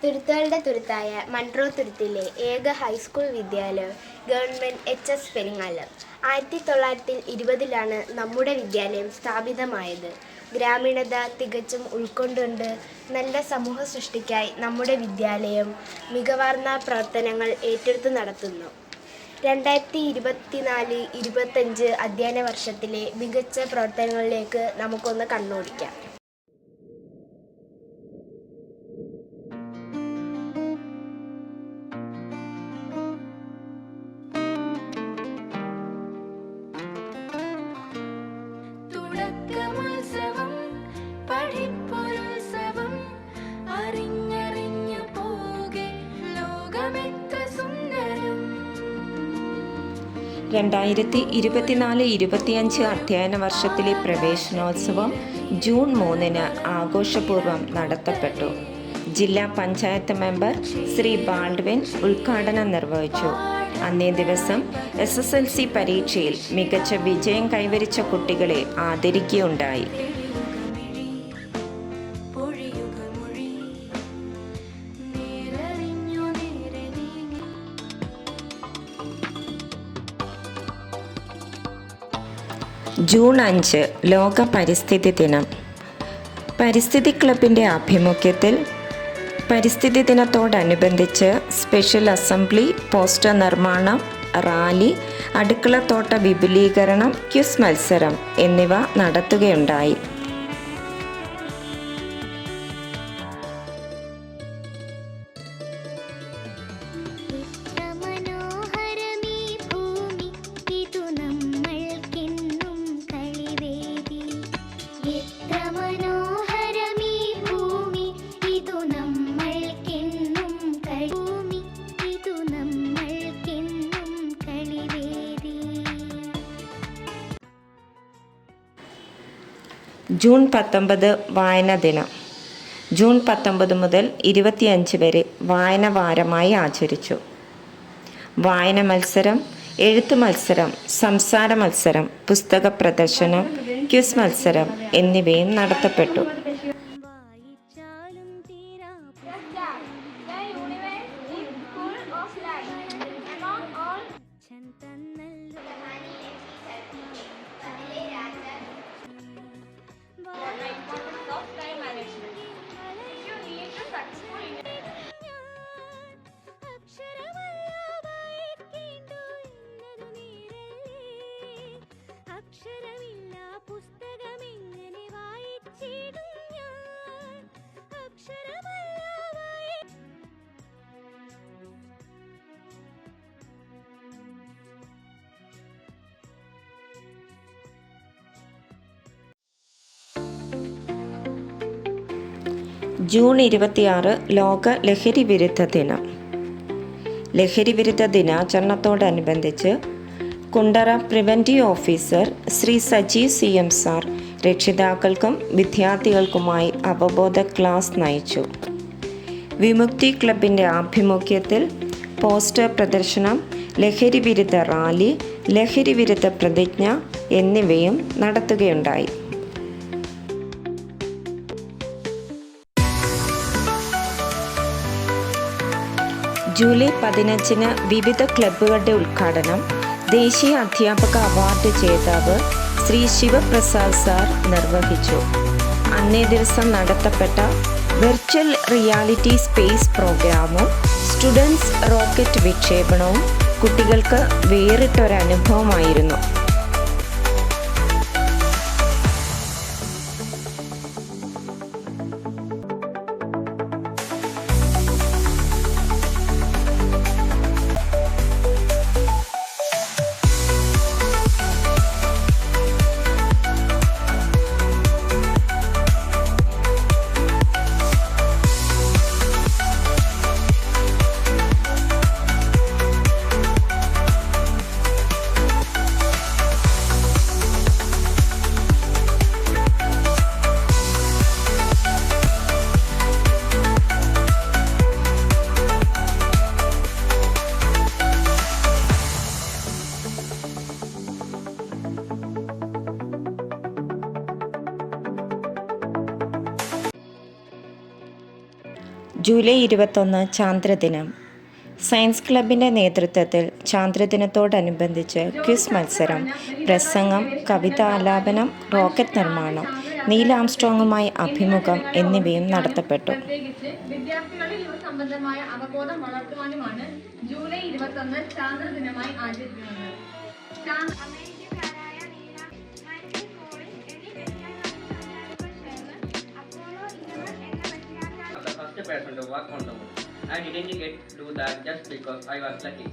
തുരുത്തുകളുടെ തുരുത്തായ Munro തുരുത്തിലെ ഏക high school വിദ്യാലയം government HS Peringalam. 1920 നമ്മുടെ വിദ്യാലയം സ്ഥാപിതമായത്. ഗ്രാമീണത തികച്ചും ഉൾക്കൊണ്ടുകൊണ്ട് നല്ല സമൂഹ സൃഷ്ടിക്കായി നമ്മുടെ വിദ്യാലയം മികവാർന്ന പ്രവർത്തനങ്ങൾ ഏറ്റെടുത്തു നടത്തുന്നു. 2024-25 അധ്യയന വർഷത്തിലെ മികച്ച പ്രവർത്തനങ്ങളിലേക്ക് നമുക്കൊന്ന് കണ്ണോടിക്കാം. പഠിപ്പൊരുത്സവം അറിഞ്ഞറിഞ്ഞു പോകെ ലോകമെത്ര സുന്ദരം. 2024-25 അധ്യയന വർഷത്തിലെ പ്രവേശനോത്സവം ജൂൺ 3 ആഘോഷപൂർവ്വം നടത്തപ്പെട്ടു. ജില്ലാ പഞ്ചായത്ത് മെമ്പർ ശ്രീ ബാൾഡ്വിൻ ഉദ്ഘാടനം നിർവഹിച്ചു. അന്നേ ദിവസം SSLC പരീക്ഷയിൽ മികച്ച വിജയം കൈവരിച്ച കുട്ടികളെ ആദരിക്കുകയുണ്ടായി. ജൂൺ 5 ലോക പരിസ്ഥിതി ദിനം. പരിസ്ഥിതി ക്ലബിൻ്റെ ആഭിമുഖ്യത്തിൽ പരിസ്ഥിതി ദിനത്തോടനുബന്ധിച്ച് സ്പെഷ്യൽ അസംബ്ലി, പോസ്റ്റർ നിർമ്മാണം, റാലി, അടുക്കളത്തോട്ട വിപുലീകരണം, ക്വിസ് മത്സരം എന്നിവ നടത്തുകയുണ്ടായി. ജൂൺ 19 വായനാ ദിനം. ജൂൺ 19 മുതൽ 25 വരെ വായന വാരമായി ആചരിച്ചു. വായന മത്സരം, എഴുത്ത് മത്സരം, സംസാര മത്സരം, പുസ്തക പ്രദർശനം, ക്വിസ് മത്സരം എന്നിവയും നടത്തപ്പെട്ടു. ജൂൺ 26 ലോക ലഹരി വിരുദ്ധ ദിനം. ലഹരി വിരുദ്ധ ദിനാചരണത്തോടനുബന്ധിച്ച് Kundara preventive officer Shri Sajeev CM sir രക്ഷിതാക്കൾക്കും വിദ്യാർത്ഥികൾക്കുമായി അവബോധ ക്ലാസ് നയിച്ചു. വിമുക്തി ക്ലബിൻ്റെ ആഭിമുഖ്യത്തിൽ പോസ്റ്റർ പ്രദർശനം, ലഹരി വിരുദ്ധ റാലി, ലഹരി വിരുദ്ധ പ്രതിജ്ഞ എന്നിവയും നടത്തുകയുണ്ടായി. ജൂലൈ 15 വിവിധ ക്ലബ്ബുകളുടെ ഉദ്ഘാടനം ദേശീയ അധ്യാപക അവാർഡ് ജേതാവ് ശ്രീ ശിവപ്രസാദ് സാർ നിർവഹിച്ചു. അന്നേ ദിവസം നടത്തപ്പെട്ട വെർച്വൽ റിയാലിറ്റി സ്പേസ് പ്രോഗ്രാമും സ്റ്റുഡൻസ് റോക്കറ്റ് വിക്ഷേപണവും കുട്ടികൾക്ക് വേറിട്ടൊരനുഭവമായിരുന്നു. ജൂലൈ 21 ചാന്ദ്രദിനം. സയൻസ് ക്ലബിൻ്റെ നേതൃത്വത്തിൽ ചാന്ദ്രദിനത്തോടനുബന്ധിച്ച് ക്വിസ് മത്സരം, പ്രസംഗം, കവിതാലാപനം, റോക്കറ്റ് നിർമ്മാണം, നീൽ ആംസ്ട്രോങ്ങുമായി അഭിമുഖം എന്നിവയും നടത്തപ്പെട്ടു. വിദ്യാർത്ഥികളിൽ ഇവ സംബന്ധമായ അവബോധം വളർത്തുവാനുമാണ് ജൂലൈ 21 ചാന്ദ്രദിനമായി ആചരിക്കുന്നത്. The first person to walk on the moon. I didn't get to do that just because I was lucky.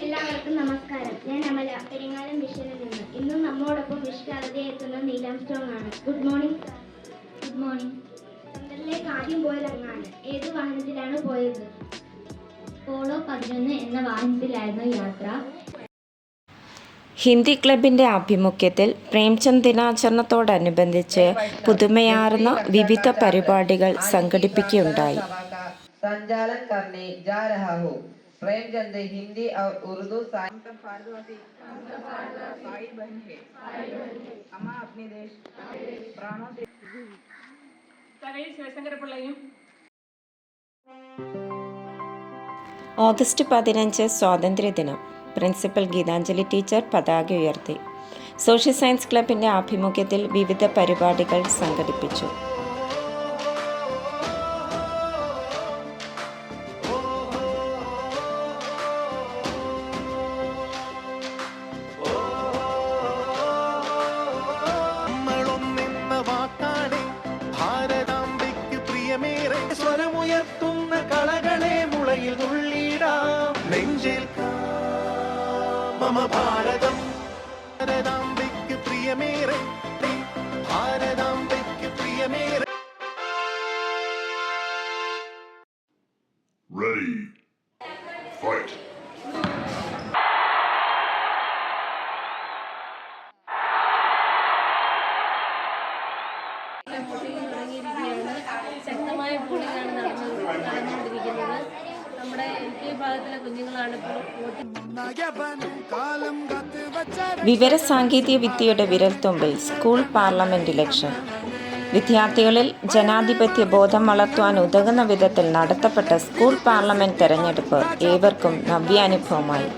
എല്ലാവർക്കും നമസ്കാരം. ഞാൻ അമല, പെരിങ്ങാലം വിഷനിൽ നിന്ന്. ഇന്നും നമ്മോടൊപ്പം വിഷ്കാലതയെ എത്തുന്ന നീൽ ആംസ്ട്രോങ് ആണ്. Good morning. Good morning. ചന്ദ്രനിലേക്ക് ആദ്യം പോയത് അങ്ങാണ്. ഏത് വാഹനത്തിലാണ് പോയത്? പോളോ 11 എന്ന വാഹനത്തിലായിരുന്നു യാത്ര. ഹിന്ദി ക്ലബിൻ്റെ ആഭിമുഖ്യത്തിൽ പ്രേംചന്ദ് ദിനാചരണത്തോടനുബന്ധിച്ച് പുതുമയാർന്ന വിവിധ പരിപാടികൾ സംഘടിപ്പിക്കുകയുണ്ടായി. संचालन करने जा रहा हूँ। प्रेमचंद हिंदी और उर्दू ഓഗസ്റ്റ് 15 സ്വാതന്ത്ര്യദിനം. പ്രിൻസിപ്പൽ ഗീതാഞ്ജലി ടീച്ചർ പതാക ഉയർത്തി. സോഷ്യൽ സയൻസ് ക്ലബിൻ്റെ ആഭിമുഖ്യത്തിൽ വിവിധ പരിപാടികൾ സംഘടിപ്പിച്ചു. സ്വരമുയർത്തുന്ന കളകളെ മുളയിൽ തുള്ളിടാം നെഞ്ചിൽ മമ ഭാരതം ഭാരതാംബയ്ക്ക് പ്രിയമേറെ ഭാരതാംബയ്ക്ക് പ്രിയമേറെ. Ready. Fight. ശക്തമായ പോളിംഗാണ് നടന്നുകൊണ്ടിരിക്കുന്നത്. നമ്മുടെ LP വിഭാഗത്തിലെ കുഞ്ഞുങ്ങളാണ് ഇപ്പോൾ വിവരസാങ്കേതിക വിദ്യയുടെ വിരൽത്തുമ്പിൽ സ്കൂൾ പാർലമെന്റ് ഇലക്ഷൻ. വിദ്യാർത്ഥികളിൽ ജനാധിപത്യ ബോധം വളർത്തുവാൻ ഉതകുന്ന വിധത്തിൽ നടത്തപ്പെട്ട സ്കൂൾ പാർലമെന്റ് തെരഞ്ഞെടുപ്പ് ഏവർക്കും നവ്യാനുഭവമായി.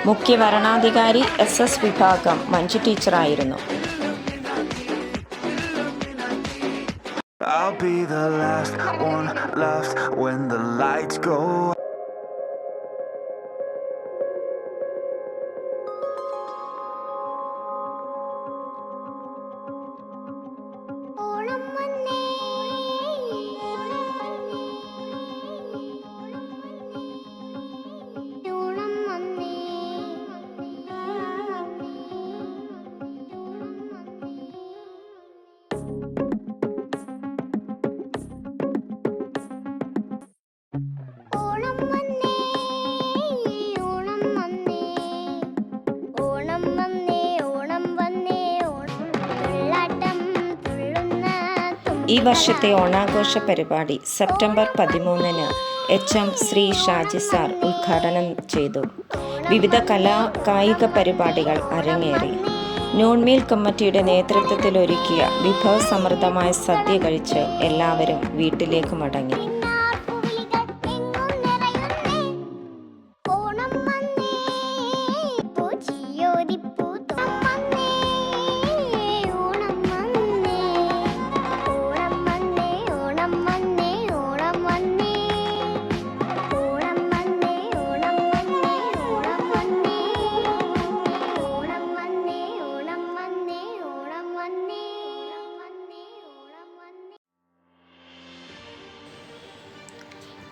മുഖ്യ വരണാധികാരി SS വിഭാഗം Manju ടീച്ചറായിരുന്നു. I'll be the last one left when the lights go. ഈ വർഷത്തെ ഓണാഘോഷ പരിപാടി September 13 HM Shri Shaji sir ഉദ്ഘാടനം ചെയ്തു. വിവിധ കായിക പരിപാടികൾ അരങ്ങേറി. നോൺമീൽ കമ്മിറ്റിയുടെ നേതൃത്വത്തിൽ ഒരുക്കിയ വിഭവസമൃദ്ധമായ സദ്യ കഴിച്ച് എല്ലാവരും വീട്ടിലേക്ക് മടങ്ങി.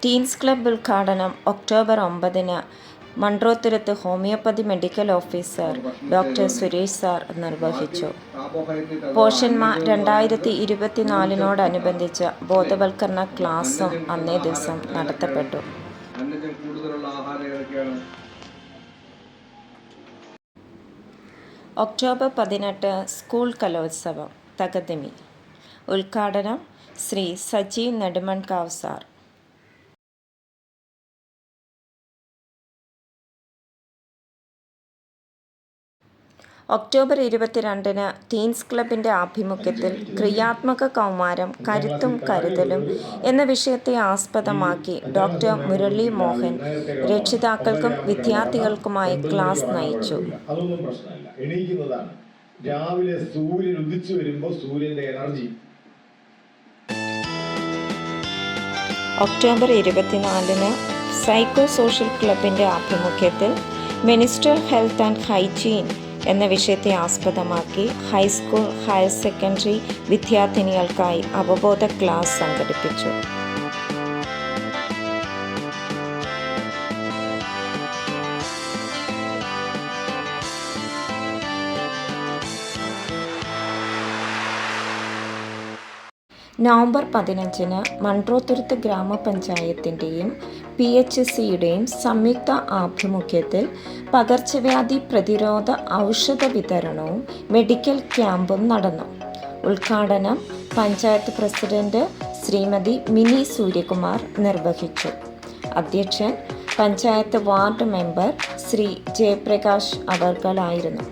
ടീൻസ് ക്ലബ്ബ് ഉദ്ഘാടനം October 9 Mundrothuruth homeopathy medical officer doctor Suresh sir നിർവഹിച്ചു. പോഷന്മാർ 2024 ബോധവൽക്കരണ ക്ലാസും അന്നേ ദിവസം നടത്തപ്പെട്ടു. ഒക്ടോബർ 18 സ്കൂൾ കലോത്സവം തകതിമി. ഉദ്ഘാടനം ശ്രീ സജീവ് നെടുമൺകാവ് സാർ. ഒക്ടോബർ 22-ന് ടീൻസ് ക്ലബിൻ്റെ ആഭിമുഖ്യത്തിൽ ക്രിയാത്മക കൗമാരം കരുത്തും കരുതലും എന്ന വിഷയത്തെ ആസ്പദമാക്കി ഡോക്ടർ മുരളി മോഹൻ രക്ഷിതാക്കൾക്കും വിദ്യാർത്ഥികൾക്കുമായി ക്ലാസ് നയിച്ചു. അതൊന്നും പ്രശ്നമല്ല, എണീക്കുന്നതാണ്. രാവിലെ സൂര്യൻ ഉദിച്ചു വരുമ്പോൾ സൂര്യന്റെ എനർജി. ഒക്ടോബർ 24-ന് സൈക്കോ സോഷ്യൽ ക്ലബിൻ്റെ ആഭിമുഖ്യത്തിൽ മിനിസ്റ്റർ ഹെൽത്ത് ആൻഡ് ഹൈജീൻ എന്ന വിഷയത്തെ ആസ്പദമാക്കി ഹൈസ്കൂൾ ഹയർ സെക്കൻഡറി വിദ്യാർത്ഥിനികൾക്കായി അവബോധ ക്ലാസ് സംഘടിപ്പിച്ചു. നവംബർ 15-ന് മൺട്രോത്തുരുത്ത് ഗ്രാമപഞ്ചായത്തിൻ്റെയും PHCയുടെയും സംയുക്ത ആഭിമുഖ്യത്തിൽ പകർച്ചവ്യാധി പ്രതിരോധ ഔഷധ വിതരണവും മെഡിക്കൽ ക്യാമ്പും നടന്നു. ഉദ്ഘാടനം പഞ്ചായത്ത് പ്രസിഡന്റ് ശ്രീമതി മിനി സൂര്യകുമാർ നിർവഹിച്ചു. അധ്യക്ഷൻ പഞ്ചായത്ത് വാർഡ് മെമ്പർ ശ്രീ ജയപ്രകാശ് അവർകളായിരുന്നു.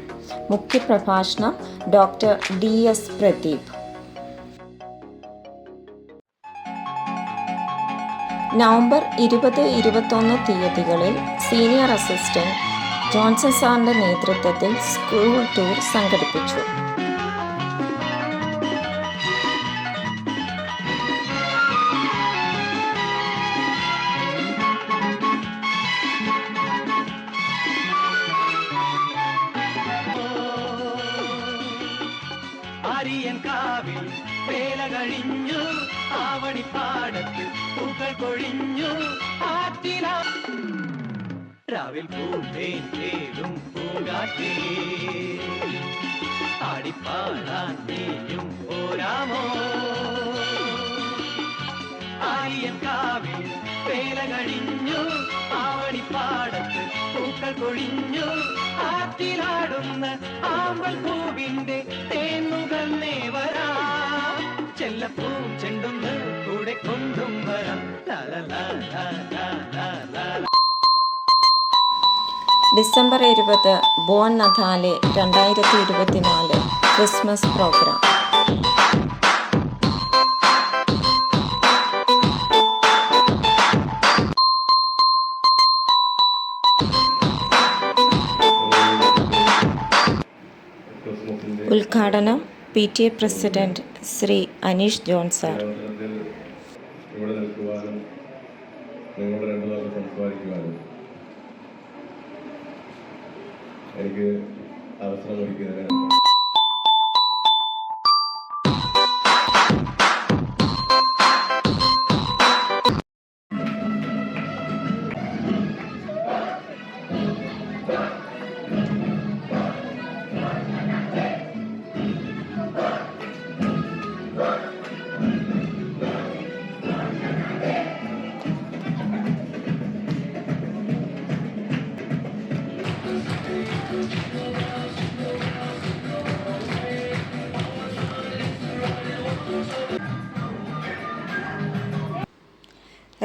മുഖ്യപ്രഭാഷണം ഡോക്ടർ DS പ്രദീപ്. നവംബർ 20-21 തീയതികളിൽ സീനിയർ അസിസ്റ്റന്റ് ജോൺസൺ സാറിൻ്റെ നേതൃത്വത്തിൽ സ്കൂൾ ടൂർ സംഘടിപ്പിച്ചു. ആര്യൻകാവിൽ വേല കഴിഞ്ഞു, ആവണിപ്പാടത്തിൽ പൂക്കൾ കൊഴിഞ്ഞു, രാവിൽ പൂന്തേൻ തേടും പൂങ്കാറ്റേ, ആടിപ്പാടാൻ നീയും പോരാമോ. ആര്യൻകാവിൽ വേല കഴിഞ്ഞു, ആവണിപ്പാടത്ത് പൂക്കൾ കൊഴിഞ്ഞു, ആറ്റിലാടുന്ന ആമ്പൽ പൂവിന്റെ തേന്നുകന്നേ വരാം, ചെല്ലപ്പൂ ചെണ്ടുന്ന് കൂടെ കൊണ്ടും വരാം. ഡിസംബർ 20 ബോൺ നഥാലെ 2024 ക്രിസ്മസ് പ്രോഗ്രാം. ഉദ്ഘാടനം PTA president Shri Aneesh John sir. ഇവിടെ നിൽക്കുവാനും നിങ്ങളോട് രണ്ടു നാൾ സംസാരിക്കുവാനും എനിക്ക് അവസരം ഒരുക്കിയതിന്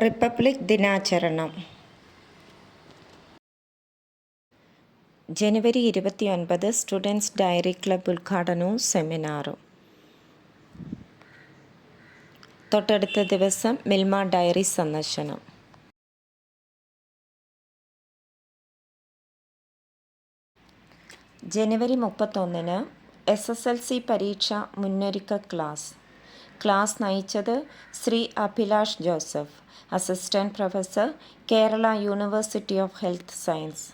റിപ്പബ്ലിക് ദിനാചരണം ജനുവരി 29 സ്റ്റുഡൻസ് ഡയറി ക്ലബ് ഉദ്ഘാടനവും സെമിനാറും. തൊട്ടടുത്ത ദിവസം മിൽമ ഡയറി സന്ദർശനം. ജനുവരി 31 SSLC പരീക്ഷ മുന്നൊരുക്ക ക്ലാസ് നയിച്ചത് Shri Abhilash Joseph, assistant professor, Kerala university of health science.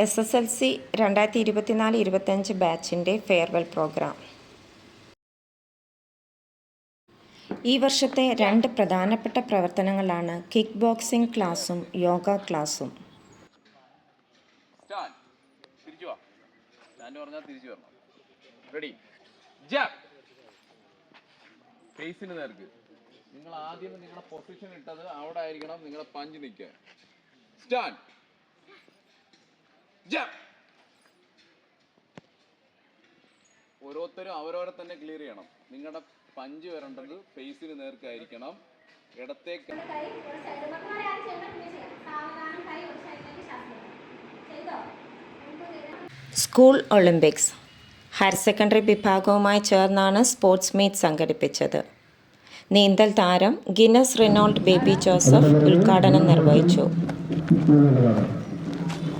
SSLC 2024-25 ബാച്ചിൻ്റെ ഫെയർവെൽ പ്രോഗ്രാം. ഈ വർഷത്തെ 2 പ്രധാനപ്പെട്ട പ്രവർത്തനങ്ങളാണ് കിക്ക് ബോക്സിംഗ് ക്ലാസും യോഗ ക്ലാസും. ഫേസിന് നേർക്ക് നിങ്ങൾ ആദ്യം നിങ്ങളുടെ പൊസിഷൻ ഇട്ടത് അവിടെ ആയിരിക്കണം. നിങ്ങളെ പഞ്ച് നിൽക്കുക. സ്റ്റാൻഡ്, ജംപ്, ഓരോരുത്തരും അവരവരെ തന്നെ ക്ലിയർ ചെയ്യണം. നിങ്ങളുടെ പഞ്ച് വരേണ്ടത് ഫേസിന് നേർക്കായിരിക്കണം. ഇടത്തേക്ക് സ്കൂൾ ഒളിമ്പിക്സ് ഹയർ സെക്കൻഡറി വിഭാഗവുമായി ചേർന്നാണ് സ്പോർട്സ് മീറ്റ് സംഘടിപ്പിച്ചത്. നീന്തൽ താരം ഗിന്നസ് റിനോൾഡ് ബേബി ജോസഫ് ഉദ്ഘാടനം നിർവഹിച്ചു.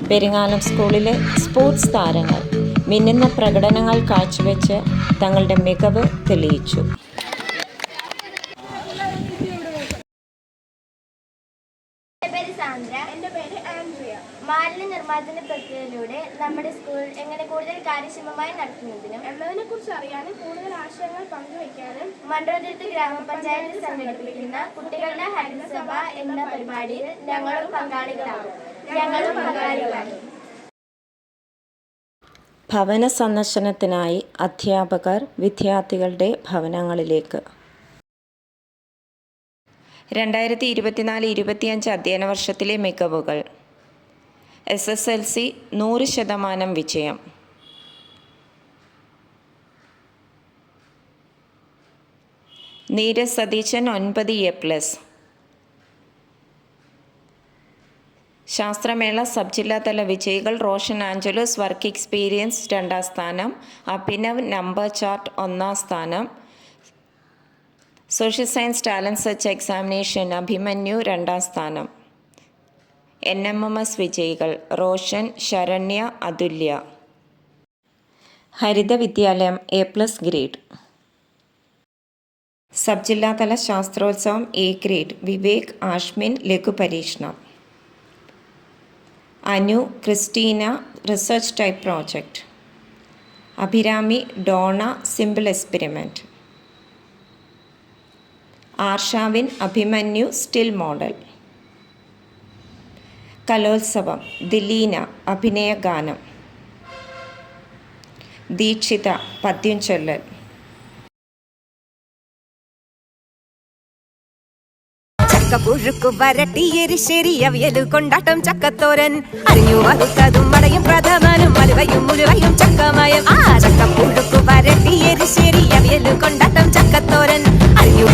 പെരിങ്ങാലം സ്കൂളിലെ സ്പോർട്സ് താരങ്ങൾ മിന്നുന്ന പ്രകടനങ്ങൾ കാഴ്ചവെച്ച് തങ്ങളുടെ മികവ് തെളിയിച്ചു. എൻ്റെ പേര് ആൻഡ്രിയ. മാലിന്യ നിർമ്മാർജ്ജന പ്രക്രിയയിലൂടെ നമ്മുടെ സ്കൂൾ എങ്ങനെ കൂടുതൽ കാര്യക്ഷമമായി നടത്തുന്നതിനും എന്നതിനെ കുറിച്ച് അറിയാനും കൂടുതൽ ആശയങ്ങൾ പങ്കുവയ്ക്കാനും മണ്ഡലത്തിൽ ഗ്രാമപഞ്ചായത്ത് സംഘടിപ്പിക്കുന്ന കുട്ടികളുടെ ഹരിതസഭ എന്ന പരിപാടിയിൽ ഞങ്ങളും പങ്കാളികളാകും. ഭവന സന്ദർശനത്തിനായി അധ്യാപകർ വിദ്യാർത്ഥികളുടെ ഭവനങ്ങളിലേക്ക്. 2024-25 അധ്യയന വർഷത്തിലെ മികവുകൾ. SSLC 100% വിജയം. നീരജ് സതീശൻ 9 A+. ശാസ്ത്രമേള സബ് ജില്ലാതല വിജയികൾ റോഷൻ ആഞ്ചലോസ് വർക്ക് എക്സ്പീരിയൻസ് 2ാം സ്ഥാനം, അഭിനവ് നമ്പർ ചാർട്ട് 1ാം സ്ഥാനം. Social science talent search examination Abhimanyu 2ാം സ്ഥാനം. NMMS വിജയികൾ റോഷൻ, ശരണ്യ, അതുല്യ. ഹരിത വിദ്യാലയം A+ ഗ്രേഡ്. സബ് ജില്ലാതല ശാസ്ത്രോത്സവം A ഗ്രേഡ്. വിവേക്, ആഷ്മിൻ ലഘു പരീക്ഷണം. Anu, Christina research type project. Abhirami, Dona simple experiment. Arshavin, Abhimanyu still model. കലോത്സവം ദിലീന അഭിനയ ഗാനം. ദീക്ഷിത പദ്യം ചൊല്ലൽ. പുഴുക്കു വരട്ടി എരിശ്ശേരി അവിയലു കൊണ്ടാട്ടം ചക്കത്തോരൻ അറിഞ്ഞു വറുത്തതും വടയും പ്രഥമനും മലുവയും മുഴുവയും ചക്കമയം. ആ ചക്കപ്പുഴുക്കു വരട്ടി എരിശ്ശേരി അവിയലു കൊണ്ടാട്ടം ചക്കത്തോരൻ അറിഞ്ഞു.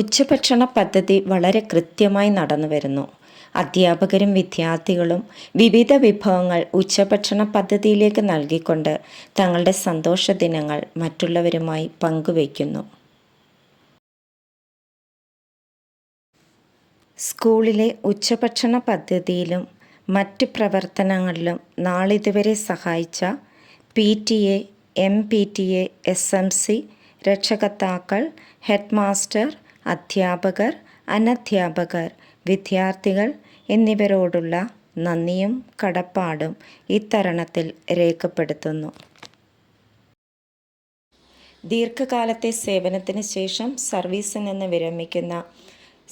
ഉച്ചഭക്ഷണ പദ്ധതി വളരെ കൃത്യമായി നടന്നു വരുന്നു. അധ്യാപകരും വിദ്യാർത്ഥികളും വിവിധ വിഭവങ്ങൾ ഉച്ചഭക്ഷണ പദ്ധതിയിലേക്ക് നൽകിക്കൊണ്ട് തങ്ങളുടെ സന്തോഷ ദിനങ്ങൾ മറ്റുള്ളവരുമായി പങ്കുവയ്ക്കുന്നു. സ്കൂളിലെ ഉച്ചഭക്ഷണ പദ്ധതിയിലും മറ്റ് പ്രവർത്തനങ്ങളിലും നാളിതുവരെ സഹായിച്ച PTA, MPTA, SMC, രക്ഷകർത്താക്കൾ, ഹെഡ് മാസ്റ്റർ, അധ്യാപകർ, അനധ്യാപകർ, വിദ്യാർത്ഥികൾ എന്നിവരോടുള്ള നന്ദിയും കടപ്പാടും ഇത്തരുണത്തിൽ രേഖപ്പെടുത്തുന്നു. ദീർഘകാലത്തെ സേവനത്തിന് ശേഷം സർവീസിൽ നിന്ന് വിരമിക്കുന്ന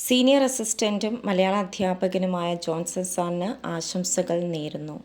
സീനിയർ അസിസ്റ്റൻറ്റും മലയാള അധ്യാപകനുമായ ജോൺസൺ സാറിന് ആശംസകൾ നേരുന്നു.